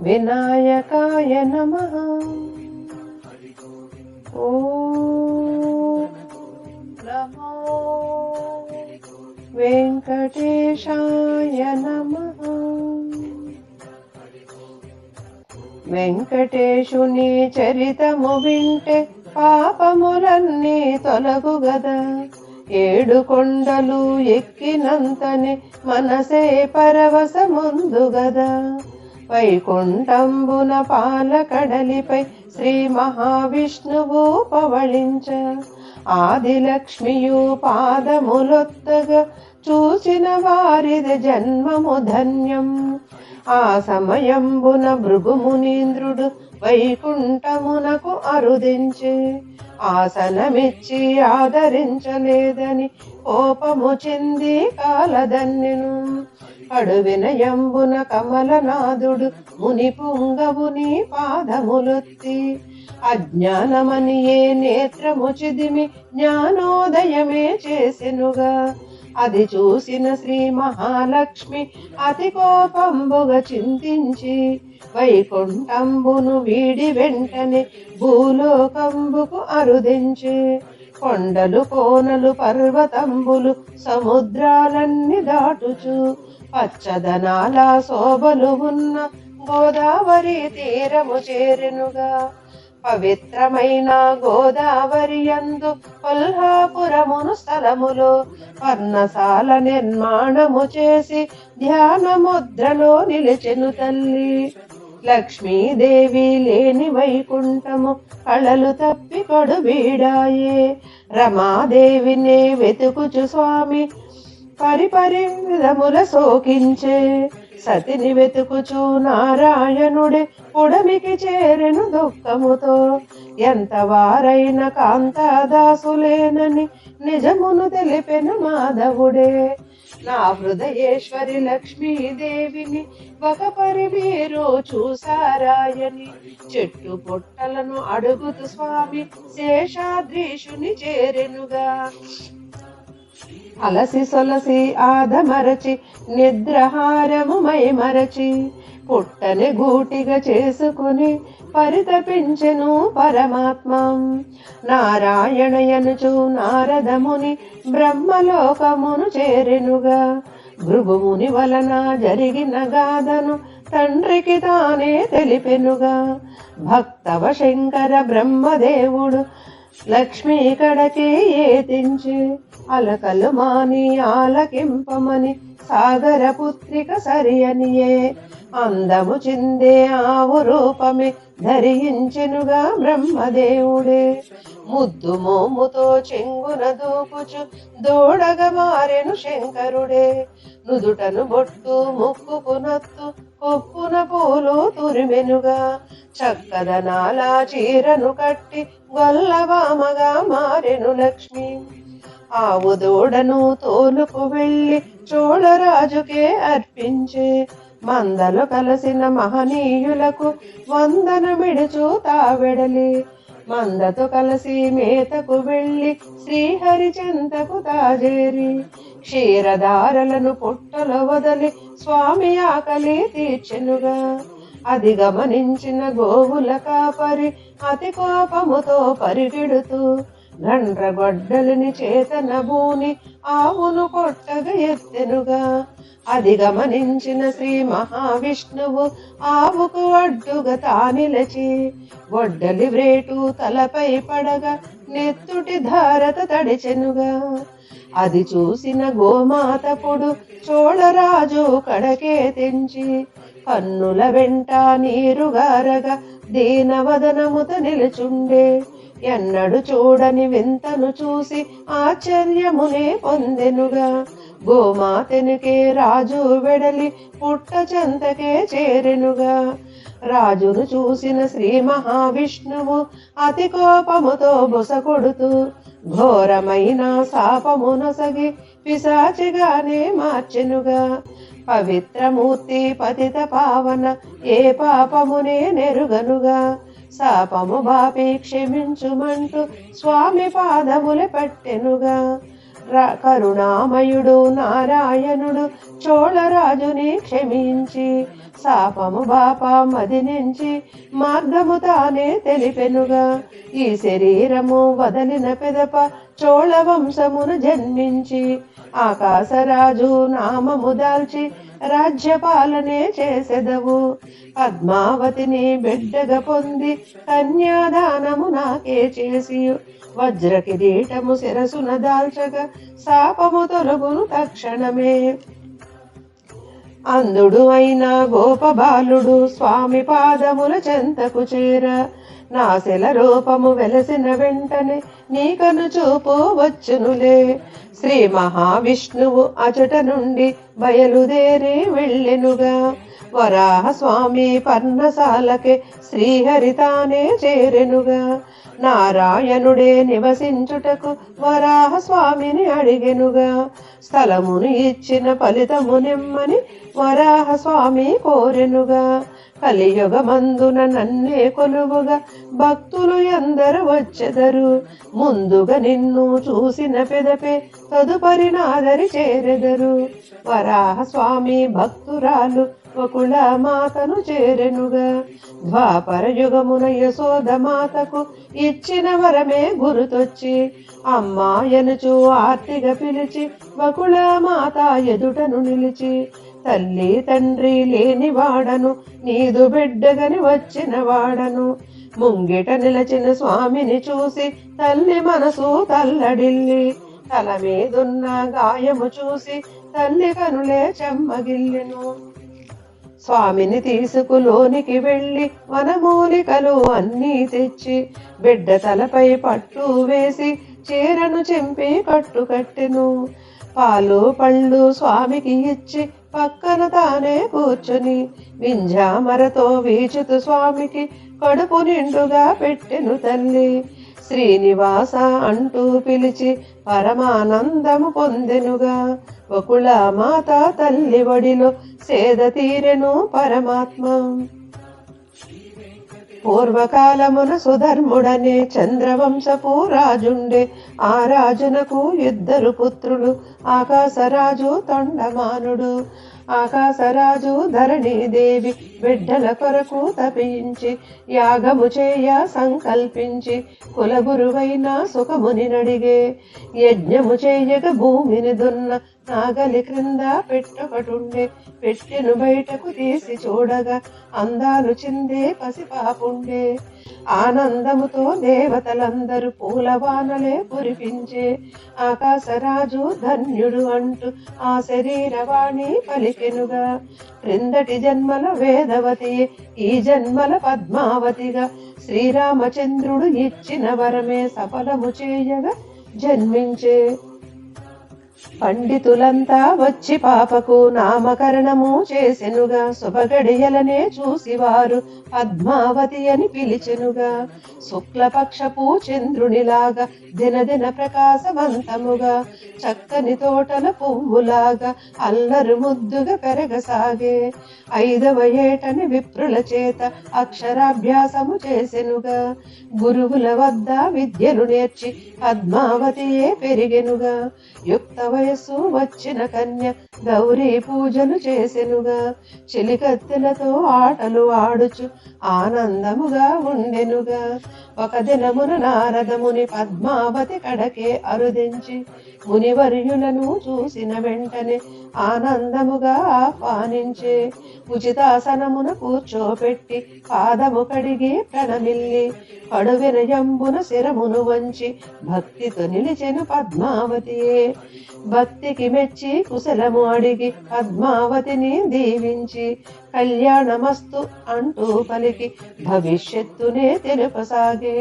వినాయకాయ నమః. ఓం నమో వెంకటేశాయ నమః. వెంకటేశుని చరితము వింటే పాపములన్నీ తొలగు గదా. 7 కొండలు ఎక్కినంతనే మనసే పరవశముందు గదా. వైకుంఠంబున పాలకడలిపై శ్రీ మహావిష్ణువు పవళించ. ఆదిలక్ష్మియు పాదములొత్తగా చూసిన వారిది జన్మము ధన్యం. ఆ సమయంబున భృగుమునీంద్రుడు వైకుంఠమునకు అరుదించి ఆసనమిచ్చి ఆదరించలేదని కోపము చెంది కాలదన్నెను. కడు వినయంబున కమలనాథుడు ముని పుంగవుని పాదములొత్తి అజ్ఞానమని ఏ నేత్రము చిదిమి జ్ఞానోదయమే చేసెనుగా. అది చూసిన శ్రీ మహాలక్ష్మి అతి కోపంబుగా చింతించి వైకుంఠంబును వీడి వెంటనే భూలోకంబుకు అరుదించి కొండలు కోనలు పర్వతంబులు సముద్రాలన్నీ దాటుచు పచ్చదనాల శోభలు ఉన్న గోదావరి తీరము చేరెనుగా. పవిత్రమైన గోదావరి యందు కొల్హాపురమును స్థలములో పర్ణశాల నిర్మాణము చేసి ధ్యానముద్రలో నిలిచెను తల్లి. లక్ష్మీదేవి లేని వైకుంఠము కళలు తప్పి కడుబీడాయే. రమాదేవినే వెతుకుచు స్వామి పరిపరి విధముల శోకించే. సతిని వెతుకుచు నారాయణుడే పుడమికి చేరెను దుఃఖముతో. ఎంత వారైన కాంతాదాసులేనని నిజమును తెలిపెను మాధవుడే. నా హృదయేశ్వరి లక్ష్మీదేవిని ఒక పరి వీరు చూసారాయని చెట్టు పొట్టలను అడుగుతూ స్వామి శేషాద్రీషుని చేరెనుగా. అలసి సొలసి ఆదమరచి నిద్రహారము మైమరచి పుట్టని గూటిగా చేసుకుని పరితపించెను పరమాత్మ. నారాయణయనుచు నారదముని బ్రహ్మలోకమును చేరెనుగా. భృగుముని వలన జరిగిన గాథను తండ్రికి తానే తెలిపెనుగా. భక్తవ శంకర బ్రహ్మదేవుడు లక్ష్మీ కడకి ఏతించి అలకలు మాని ఆలకింపమని సాగర పుత్రిక సరియనియే. అందము చిందే ఆవు రూపమే ధరించెనుగా బ్రహ్మదేవుడే. ముద్దు మోముతో చెంగున దూకుచు దూడగా మారెను శంకరుడే. నుదుటను బొట్టు ముక్కుకు నత్తు కొప్పున పూలు తురిమెనుగా. చక్కదనాల చీరను కట్టి గొల్లవామగా మారెను లక్ష్మి. ఆవు దూడను తోలుకు వెళ్ళి చోళరాజుకే అర్పించే. మందలు కలసిన మహనీయులకు వందనమిడుచు తావెడలి. మందతో కలిసి మేతకు వెళ్ళి శ్రీహరి చెంతకు తాజేరి. క్షీరధారలను పుట్టలో వదలి స్వామి ఆకలి తీర్చెనుగా. అది గమనించిన గోవుల కాపరి అతి కోపముతో పరిగెడుతూ గండ్రగొడ్డలిని చేతన బూని ఆవును కొట్టగా ఎత్తెనుగా. అది గమనించిన శ్రీ మహావిష్ణువు ఆవుకు అడ్డుగా తానిలచి గొడ్డలి వ్రేటు తలపై పడగా నెత్తుటి ధారత తడిచెనుగా. అది చూసిన గోమాతపుడు చోళరాజు కడకే తెంచి కన్నుల వెంట నీరుగారగా దీనవదనముత నిలుచుండే. ఎన్నడు చూడని వింతను చూసి ఆశ్చర్యమునే పొందెనుగా. గోమాతెనుకే రాజు వెడలి పుట్ట చెంతకే చేరెనుగా. రాజును చూసిన శ్రీ మహావిష్ణువు అతి కోపముతో బుసకొడుతూ ఘోరమైన శాపమునొసగి పిశాచిగానే మార్చెనుగా. పవిత్రమూర్తి పతిత పావన ఏ పాపమునే నెరుగనుగా. శాపము బాపి క్షమించుమంటూ స్వామి పాదముల పట్టెనుగా. కరుణామయుడు నారాయణుడు చోళరాజుని క్షమించి శాపము బాప మది నుంచి మార్గము తానే తెలిపెనుగా. ఈ శరీరము వదలిన పెదప చోళ వంశమును జన్మించి ఆకాశరాజు నామము దాల్చి రాజ్యపాలనే చేసెదవు. పద్మావతిని బిడ్డగా పొంది కన్యాదానము నాకే చేసి వజ్ర కిరీటము శిరసున దాల్చగా శాపము తొలగును తక్షణమే. అందుడు అయిన గోపబాలుడు స్వామి పాదముల చెంతకు చేర నాశల రూపము వెలసిన వెంటనే నీకను చూపు వచ్చునులే. శ్రీ మహావిష్ణువు అచట నుండి బయలుదేరి వెళ్ళెనుగా. వరాహ స్వామి పర్ణశాలకే శ్రీహరితానే చేరెనుగా. నారాయణుడే నివసించుటకు వరాహ స్వామిని అడిగెనుగా. స్థలమును ఇచ్చిన ఫలితము నిమ్మని వరాహ స్వామి కోరెనుగా. కలియుగమందున నన్నే కొలువుగా భక్తులు ఎందరు వచ్చెదరు. ముందుగా నిన్ను చూసిన పెదపే తదుపరి నాదరి చేరెదరు. వరాహ స్వామి భక్తురాలు వకుళ మాతను చేరెనుగా. ద్వాపర యుగమున యశోద మాతకు ఇచ్చిన వరమే గుర్తొచ్చి అమ్మాయనుచు ఆర్తిగా పిలిచి వకుళ మాత ఎదుటను నిలిచి తల్లి తండ్రి లేని వాడను నీదు బిడ్డగని వచ్చిన వాడను. ముంగిట నిలచిన స్వామిని చూసి తల్లి మనసు తల్లడిల్లి తల మీదున్న గాయము చూసి తల్లి కనులే చెమ్మగిల్లెను. స్వామిని తీసుకులోనికి వెళ్ళి వనమూలికలు అన్నీ తెచ్చి బిడ్డ తలపై పట్టు వేసి చీరను చెంపి కట్టు కట్టెను. పాలు పళ్ళు స్వామికి ఇచ్చి పక్కన తానే కూర్చుని వింజామరతో వీచుతూ స్వామికి కడుపు నిండుగా పెట్టెను తల్లి. శ్రీనివాస అంటూ పిలిచి పరమానందము పొందెనుగా. వకుళ మాత తల్లి వడిలో సేద తీరెను పరమాత్మ. పూర్వకాలమున సుధర్ముడనే చంద్రవంశపు రాజుండే. ఆ రాజునకు ఇద్దరు పుత్రులు ఆకాశరాజు తొండమానుడు. ఆకాశరాజు ధరణీదేవి బిడ్డల కొరకు తపించి యాగము చేయ సంకల్పించి కులగురువైన సుఖముని నడిగే. యజ్ఞము చేయగ భూమిని దున్న నాగలి క్రింద పెట్టొకటుండే. పెట్టెను బయటకు తీసి చూడగా అందాలు చిందే పసిపాపుండే. ఆనందముతో దేవతలందరూ పూలవానలే కురిపించే. ఆకాశరాజు ధన్యుడు అంటూ ఆ శరీరవాణి పలికెనుగా. క్రిందటి జన్మల వేదవతి ఈ జన్మల పద్మావతిగా శ్రీరామచంద్రుడు ఇచ్చిన వరమే సఫలము చేయగా జన్మించే. పండితులంతా వచ్చి పాపకు నామకరణము చేసెనుగా. శుభగడియలనే చూసి వారు పద్మావతి అని పిలిచెనుగా. శుక్లపక్షపు చంద్రునిలాగా దినదిన ప్రకాశవంతముగా చక్కని తోటల పువ్వులాగా అల్లరు ముద్దుగా పెరగసాగే. 5వ ఏటని విప్రుల చేత అక్షరాభ్యాసము చేసెనుగా. గురువుల వద్ద విద్యలు నేర్చి పద్మావతియే పెరిగెనుగా. యుక్త వయస్సు వచ్చిన కన్య గౌరీ పూజలు చేసెనుగా. చెలికత్తెలతో ఆటలు ఆడుచు ఆనందముగా ఉండెనుగా. ఒక దినమున నారదముని పద్మావతి కడకే అరుదించి మునివర్యులను చూసిన వెంటనే ఆనందముగా ఆహ్వానించే. ఉచితాసనమున కూర్చోపెట్టి పాదము కడిగి ప్రణమిల్లి కడు వినయంబున శిరమును వంచి భక్తితో నిలిచెను పద్మావతియే. భక్తికి మెచ్చి కుశలము అడిగి పద్మావతిని దీవించి కళ్యాణమస్తు అంటూ పలికి భవిష్యత్తునే తెలుపసాగే.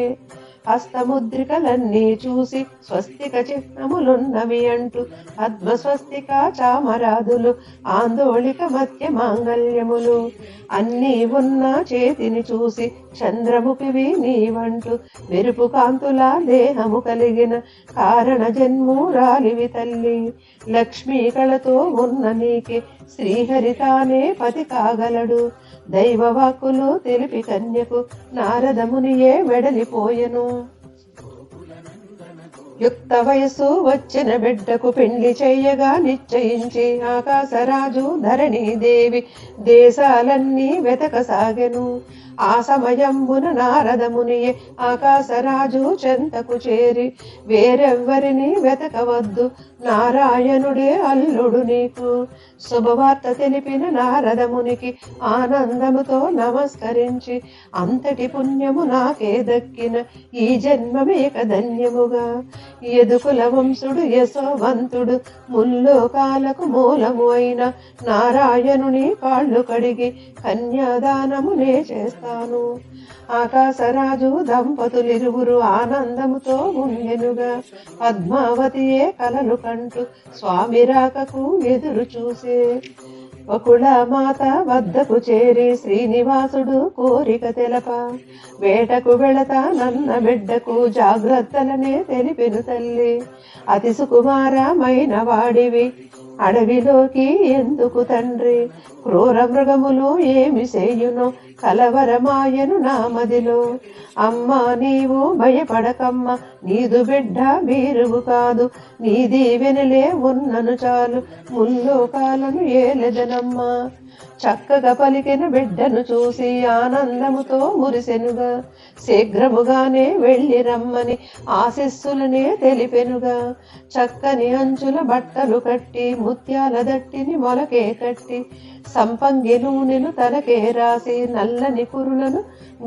హస్తముద్రికలన్నీ చూసి స్వస్తిక చిహ్నములున్నవి అంటూ పద్మస్వస్తిక చామరాదులు ఆందోళిక మధ్య మాంగల్యములు అన్నీ ఉన్న చేతిని చూసి చంద్రముఖివి నీవంటూ మెరుపు కాంతుల దేహము కలిగిన కారణ జన్మురాలివి తల్లి. లక్ష్మీ కళతో ఉన్న నీకే శ్రీహరితానే పతి కాగలడు. దైవవాక్కులు తెలిపి కన్యకు నారదమునియే వెడలిపోయెను. యుక్త వయస్సు వచ్చిన బిడ్డకు పెండ్లి చేయగా నిశ్చయించి ఆకాశరాజు ధరణీదేవి దేశాలన్నీ వెతకసాగెను. ఆ సమయంబున నారదమునియే ఆకాశరాజు చెంతకు చేరి వేరెవ్వరిని వెతకవద్దు, నారాయణుడే అల్లుడు నీకు శుభవార్త తెలిపిన నారదమునికి ఆనందముతో నమస్కరించి అంతటి పుణ్యము నాకే దక్కిన ఈ జన్మమేక ధన్యముగా యదుకుల వంశుడు యశోవంతుడు ముల్లోకాలకు మూలము అయిన నారాయణుని కాళ్ళు కడిగి కన్యాదానము నే చేస్తాను. ఆకాశరాజు దంపతులిరువురు ఆనందముతో ఉండెనుగా పద్మావతియే కలలు కంటూ స్వామి రాకకు ఎదురు చూసే. వకుళమాత వద్దకు చేరి శ్రీనివాసుడు కోరిక తెలప వేటకు వెళతా నన్న బిడ్డకు జాగ్రత్తలనే తెలిపెను తల్లి. అతి సుకుమారమైన వాడివి అడవిలోకి ఎందుకు తండ్రి, క్రూర మృగములు ఏమి చేయును కలవరమాయను నా మదిలో. అమ్మా నీవు భయపడకమ్మ, నీదు బిడ్డ వీరువు కాదు, నీ దీవెనలే ఉన్నను చాలు ముల్లోకాలను ఏలెదనమ్మా. చక్కగా పలికిన బిడ్డను చూసి ఆనందముతో మురిసెనుగా శీఘ్రముగానే వెళ్ళి రమ్మని ఆశీస్సులనే తెలిపెనుగా. చక్కని అంచుల బట్టలు కట్టి ముత్యాల దట్టిని మొలకే కట్టి సంపంగి నూనెను తలకే రాసి నల్లని పురులను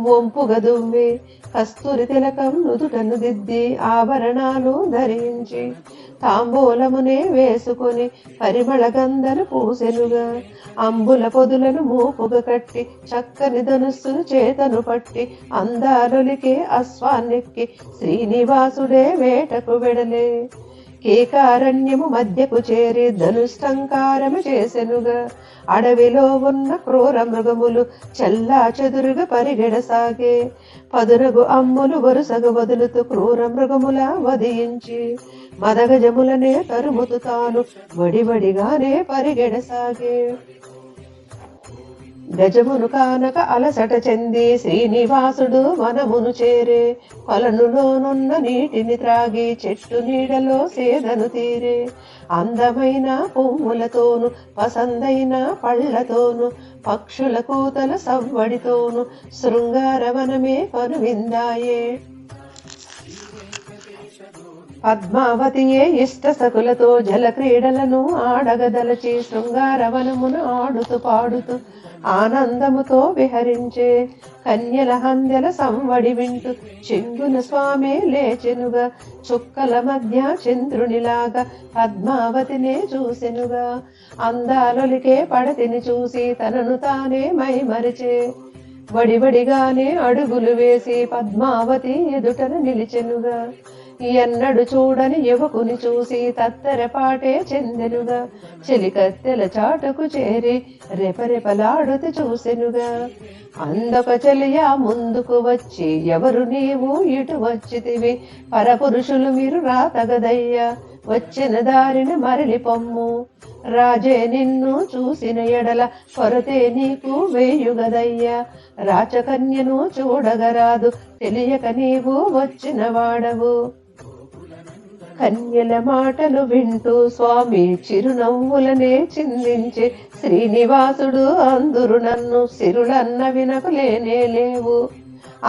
వంపుగా దువ్వి కస్తూరి తిలకం నుదుటను దిద్ది ఆభరణాలు ధరించి తాంబూలమునే వేసుకొని పరిమళ గంధలు పూసెనుగా. అంబుల పొదులను మూపుగా కట్టి చక్కని ధనుస్సును చేతను పట్టి అందాలొలికే అశ్వాన్నెక్కి శ్రీనివాసుడే వేటకు వెడలే. కేకారణ్యము మధ్యకు చేరి ధనుష్టంకారము చేసెనుగా. అడవిలో ఉన్న క్రూర మృగములు చెల్లా చెదురుగా పరిగెడసాగే. పదునగు అమ్ములు వరుసగా వదులుతూ క్రూర మృగముల వధించి మదగజములనే తరుముతు తాను వడివడిగానే పరిగెడసాగే. గజమును కానక అలసట చెంది శ్రీనివాసుడు వనమును చేరే. కొలనులోనున్న నీటిని త్రాగి చెట్టు నీడలో సేదను తీరే. అందమైన పువ్వులతోను పసందైన పళ్ళతోను పక్షుల కూతల సవ్వడితోను శృంగారవనమే కనువిందాయే. పద్మావతియే ఇష్ట సకులతో జల క్రీడలను ఆడగదలచి శృంగారవనమున ఆడుతూ పాడుతూ ఆనందముతో విహరించే. కన్యల హందెల సంవడి వింటూ చెంగున స్వామి లేచెనుగా. చుక్కల మధ్య చంద్రునిలాగా పద్మావతినే చూసెనుగా. అందాలొలికే పడతిని చూసి తనను తానే మైమరిచే. వడివడిగానే అడుగులు వేసి పద్మావతి ఎదుటన నిలిచెనుగా. ఎన్నడు చూడని యువకుని చూసి తత్తరపాటే చెందెనుగా. చెలికత్తెల చాటుకు చేరి రెపరెపలాడుతూ చూసెనుగా. అందొక చెలియా ముందుకు వచ్చి ఎవరు నీవు ఇటు వచ్చితివి, పరపురుషులు మీరు రాతగదయ్యా, వచ్చిన దారిని మరలి పొమ్ము. రాజే నిన్ను చూసిన ఎడల కొరతే నీకు వేయుగదయ్యా, రాచకన్యను చూడగరాదు తెలియక నీవు వచ్చిన వాడవు. కన్యల మాటలు వింటూ స్వామి చిరునవ్వులనే చిందించి శ్రీనివాసుడు అందురు నన్ను సిరులన్న వినకు లేనే లేవు.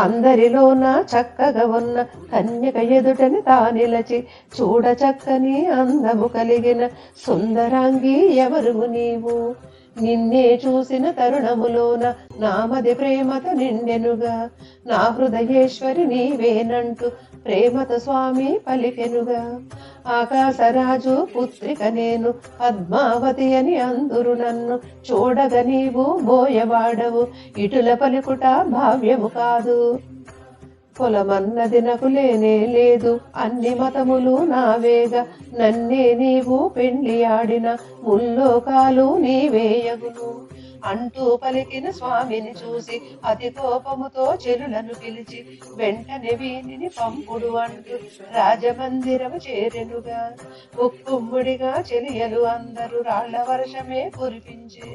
అందరిలోన చక్కగా ఉన్న కన్యక ఎదుటని తానిలచి చూడ చక్కని అందము కలిగిన సుందరాంగి ఎవరు నీవు. నిన్నే చూసిన తరుణములోన నామది ప్రేమతో నిండెనుగా. నా హృదయేశ్వరి నీవేనంటూ ప్రేమతో స్వామి పలికెనుగా. ఆకాశరాజు పుత్రిక నేను పద్మావతి అని అందురు నన్ను, చూడగ నీవు బోయవాడవు ఇటుల పలుకుట భావ్యము కాదు. కులమన్నది నాకు లేనే లేదు, అన్ని మతములు నావేగా, నన్నే నీవు పెండ్లి ఆడిన ముల్లోకాలు నీవేయగును. అంటూ పలికిన స్వామిని చూసి అతి కోపముతో చెలులను పిలిచి వెంటనే వీనిని పంపుడు అంటూ రాజమందిరము చేరెనుగా. ఉక్కుమ్ముడిగా చెలియలు అందరూ రాళ్ల వర్షమే కురిపించి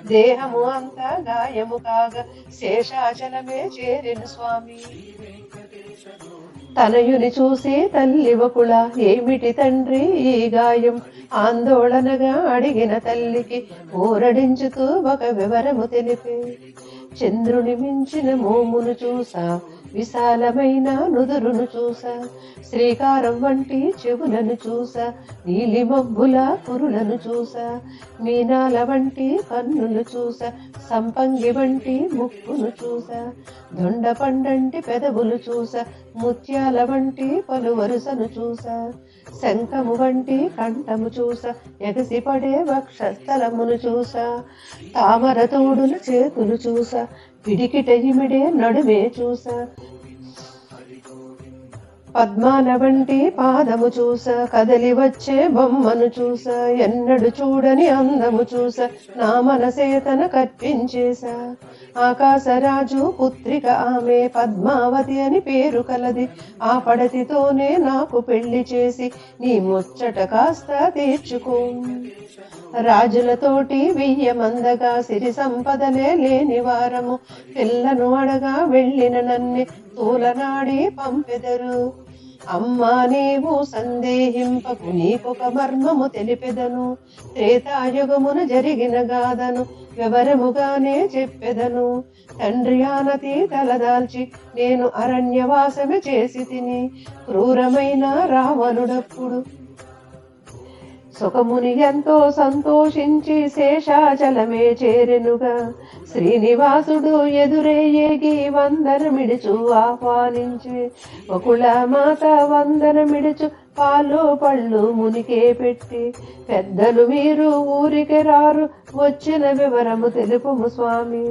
దేహము అంతా గాయము కాగా శేషాచలమే చేరెను స్వామి. తనయుని చూసి తల్లి వకుళ ఏమిటి తండ్రి ఈ గాయం ఆందోళనగా అడిగిన తల్లికి ఊరడించుతూ ఒక వివరము తెలిపే. చంద్రుని మించిన మోమును చూసా, విశాలమైన నుదురును చూసా, శ్రీకారం వంటి చెవులను చూసా, నీలి మబ్బుల కురులను చూసా, మీనాల వంటి కన్నులు చూసా, సంపంగి వంటి ముక్కును చూసా, దొండ పండంటి పెదవులు చూసా, ముత్యాల వంటి పలు వరుసను చూసా, శంఖము వంటి కంఠము చూసా, ఎగసిపడే వక్షస్థలమును చూసా, తామర తోడుల చేతులు చూసా, పిడికిట ఇమిడే నడుమే చూసా, పద్మాల వంటి పాదము చూసా, కదలి వచ్చే బొమ్మను చూసా, ఎన్నడు చూడని అందము చూసా, నా మనసేతన కర్పించేశా. ఆకాశరాజు పుత్రిక ఆమె పద్మావతి అని పేరు కలది. ఆ పడతితోనే నాకు పెళ్లి చేసి నీ ముచ్చట కాస్త తీర్చుకో. రాజులతోటి వెయ్యమందగా సిరి సంపదలే లేని వారము పిల్లను అడగా వెళ్ళిన నన్ను తూలనాడి పంపెదరు. అమ్మా నీవు సందేహింపకు నీకొక మర్మము తెలిపెదను. త్రేతాయుగమున జరిగిన గాథను వివరముగానే చెప్పెదను. తండ్రి ఆనతి తలదాల్చి నేను అరణ్యవాసమే చేసి తిని క్రూరమైన రావణుడప్పుడు సుఖముని ఎంతో సంతోషించి శేషాచలమే చేరెనుగా. శ్రీనివాసుడు ఎదురే ఏగి వందనమిడుచు ఆహ్వానించి వకుళ మాత వందనమిడుచు పాలు పళ్ళు మునికే పెట్టి పెద్దలు మీరు ఊరికి రారు వచ్చిన వివరము తెలుపుము స్వామి.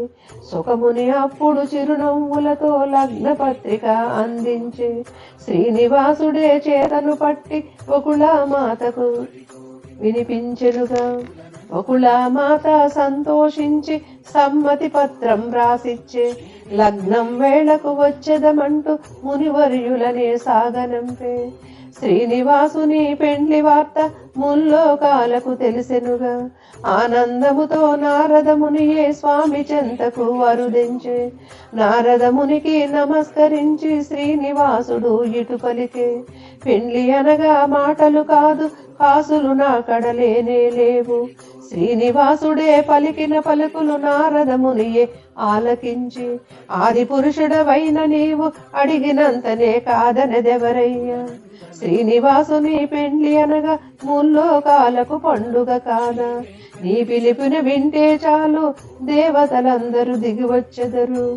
సుఖముని అప్పుడు చిరునవ్వులతో లగ్న పత్రిక అందించి శ్రీనివాసుడే చేతను పట్టి వకుళ మాతకు వినిపించెనుగా. వకుళమాత సంతోషించి సమ్మతి పత్రం రాసిచ్చే లగ్నం వేళకు వచ్చేదమంటూ మునివర్యులనే సాగనంపే. శ్రీనివాసుని పెండ్లి వార్త ముల్లోకాలకు తెలిసెనుగా. ఆనందముతో నారదమునియే స్వామి చెంతకు అరుదించే. నారదమునికి నమస్కరించి శ్రీనివాసుడు ఇటు పలికే. పెండ్లి అనగా మాటలు కాదు కాసులు నా కడలేనే లేవు. శ్రీనివాసుడే పలికిన పలుకులు నారదమునియే ఆలకించి ఆది పురుషుడవైన నీవు అడిగినంతనే కాదనదెవరయ్యా. శ్రీనివాసుని పెండ్లి అనగా ముల్లోకాలకు పండుగ కాదా. నీ పిలుపున వింటే చాలు దేవతలందరూ దిగివచ్చెదరు.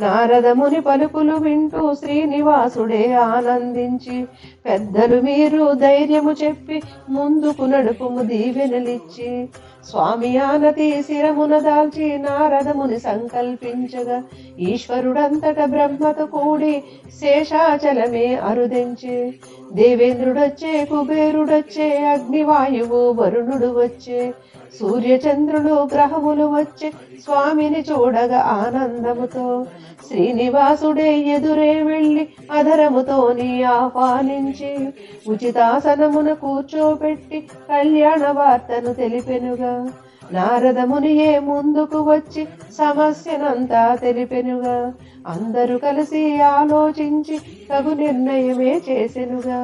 నారదముని పలుకులు వింటూ శ్రీనివాసుడే ఆనందించి పెద్దలు మీరు ధైర్యము చెప్పి ముందుకు నడుపుము దీవెనలిచ్చి. స్వామి ఆనతి శిరమున దాల్చి నారదముని సంకల్పించగా ఈశ్వరుడంతట బ్రహ్మతో కూడి శేషాచలమే అరుదించే. దేవేంద్రుడొచ్చే, కుబేరుడొచ్చే, అగ్నివాయువు వరుణుడు వచ్చే, సూర్యచంద్రులు గ్రహములు వచ్చే స్వామిని చూడగా ఆనందముతో. శ్రీనివాసుడే ఎదురే వెళ్ళి అధరముతోని ఆహ్వానించి ఉచితాసనమున కూర్చోబెట్టి కళ్యాణ వార్తను తెలిపెనుగా. నారదమునియే ముందుకు వచ్చి సమస్యనంతా తెలిపెనుగా. అందరూ కలిసి ఆలోచించి తగు నిర్ణయమే చేసెనుగా.